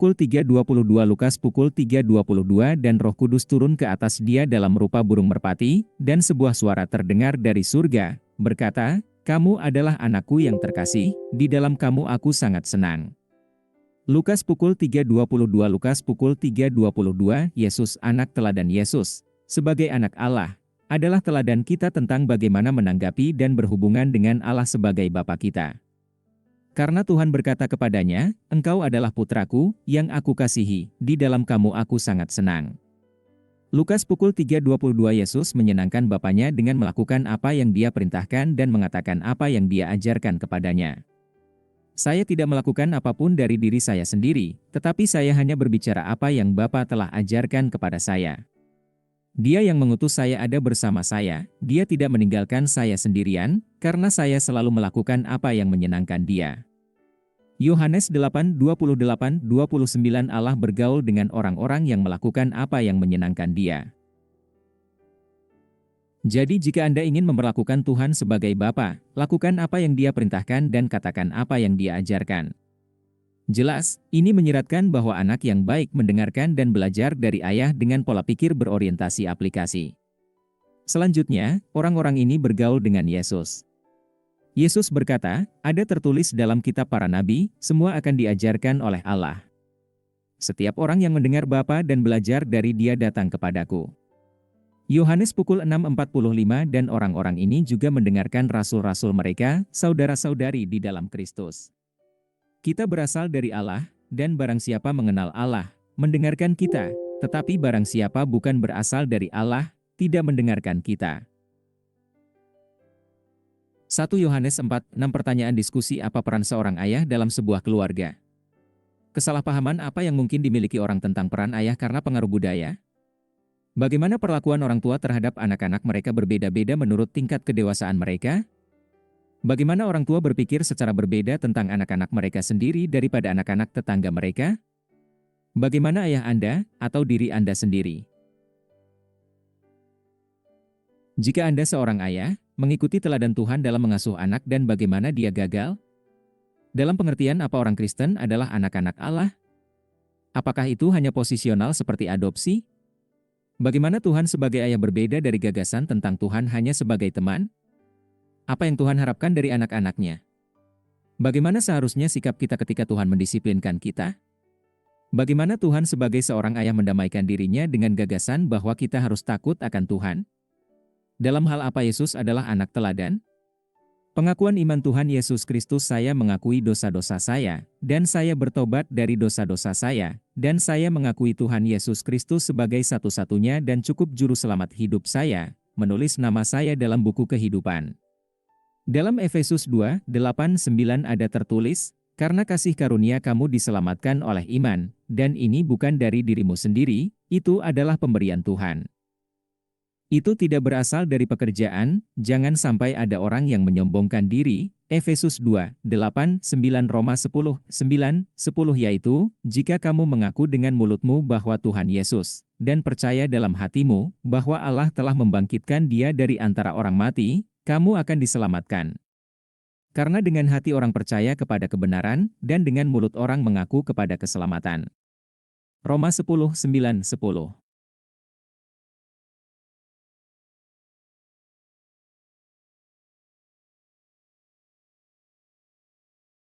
Pukul 3.22 Lukas pukul 3.22 dan Roh Kudus turun ke atas dia dalam rupa burung merpati, dan sebuah suara terdengar dari surga, berkata, "Kamu adalah anakku yang terkasih, di dalam kamu aku sangat senang." Lukas pukul 3.22 Lukas pukul 3.22 Yesus anak teladan Yesus, sebagai anak Allah, adalah teladan kita tentang bagaimana menanggapi dan berhubungan dengan Allah sebagai Bapa kita. Karena Tuhan berkata kepadanya, "Engkau adalah putraku, yang aku kasihi, di dalam kamu aku sangat senang." Lukas pukul 3.22 Yesus menyenangkan Bapanya dengan melakukan apa yang dia perintahkan dan mengatakan apa yang dia ajarkan kepadanya. "Saya tidak melakukan apapun dari diri saya sendiri, tetapi saya hanya berbicara apa yang Bapa telah ajarkan kepada saya. Dia yang mengutus saya ada bersama saya, dia tidak meninggalkan saya sendirian, karena saya selalu melakukan apa yang menyenangkan dia." Yohanes 8:28-29 Allah bergaul dengan orang-orang yang melakukan apa yang menyenangkan dia. Jadi jika Anda ingin memperlakukan Tuhan sebagai Bapa, lakukan apa yang dia perintahkan dan katakan apa yang dia ajarkan. Jelas, ini menyiratkan bahwa anak yang baik mendengarkan dan belajar dari ayah dengan pola pikir berorientasi aplikasi. Selanjutnya, orang-orang ini bergaul dengan Yesus. Yesus berkata, "Ada tertulis dalam kitab para nabi, semua akan diajarkan oleh Allah. Setiap orang yang mendengar Bapa dan belajar dari Dia datang kepadaku." Yohanes pukul 6.45 dan orang-orang ini juga mendengarkan rasul-rasul mereka, saudara-saudari di dalam Kristus. Kita berasal dari Allah, dan barang siapa mengenal Allah, mendengarkan kita, tetapi barang siapa bukan berasal dari Allah, tidak mendengarkan kita. 1 Yohanes 4:6 Pertanyaan diskusi apa peran seorang ayah dalam sebuah keluarga? Kesalahpahaman apa yang mungkin dimiliki orang tentang peran ayah karena pengaruh budaya? Bagaimana perlakuan orang tua terhadap anak-anak mereka berbeda-beda menurut tingkat kedewasaan mereka? Bagaimana orang tua berpikir secara berbeda tentang anak-anak mereka sendiri daripada anak-anak tetangga mereka? Bagaimana ayah Anda, atau diri Anda sendiri? Jika Anda seorang ayah, mengikuti teladan Tuhan dalam mengasuh anak dan bagaimana dia gagal? Dalam pengertian apa orang Kristen adalah anak-anak Allah? Apakah itu hanya posisional seperti adopsi? Bagaimana Tuhan sebagai ayah berbeda dari gagasan tentang Tuhan hanya sebagai teman? Apa yang Tuhan harapkan dari anak-anaknya? Bagaimana seharusnya sikap kita ketika Tuhan mendisiplinkan kita? Bagaimana Tuhan sebagai seorang ayah mendamaikan dirinya dengan gagasan bahwa kita harus takut akan Tuhan? Dalam hal apa Yesus adalah anak teladan? Pengakuan iman Tuhan Yesus Kristus, "Saya mengakui dosa-dosa saya, dan saya bertobat dari dosa-dosa saya, dan saya mengakui Tuhan Yesus Kristus sebagai satu-satunya dan cukup juru selamat hidup saya, menulis nama saya dalam buku kehidupan." Dalam Efesus 2:8-9 ada tertulis, "Karena kasih karunia kamu diselamatkan oleh iman, dan ini bukan dari dirimu sendiri, itu adalah pemberian Tuhan. Itu tidak berasal dari pekerjaan, jangan sampai ada orang yang menyombongkan diri." Efesus 2:8-9 Roma 10:9-10 Yaitu, jika kamu mengaku dengan mulutmu bahwa Tuhan Yesus, dan percaya dalam hatimu, bahwa Allah telah membangkitkan dia dari antara orang mati, kamu akan diselamatkan. Karena dengan hati orang percaya kepada kebenaran, dan dengan mulut orang mengaku kepada keselamatan. Roma 10:9-10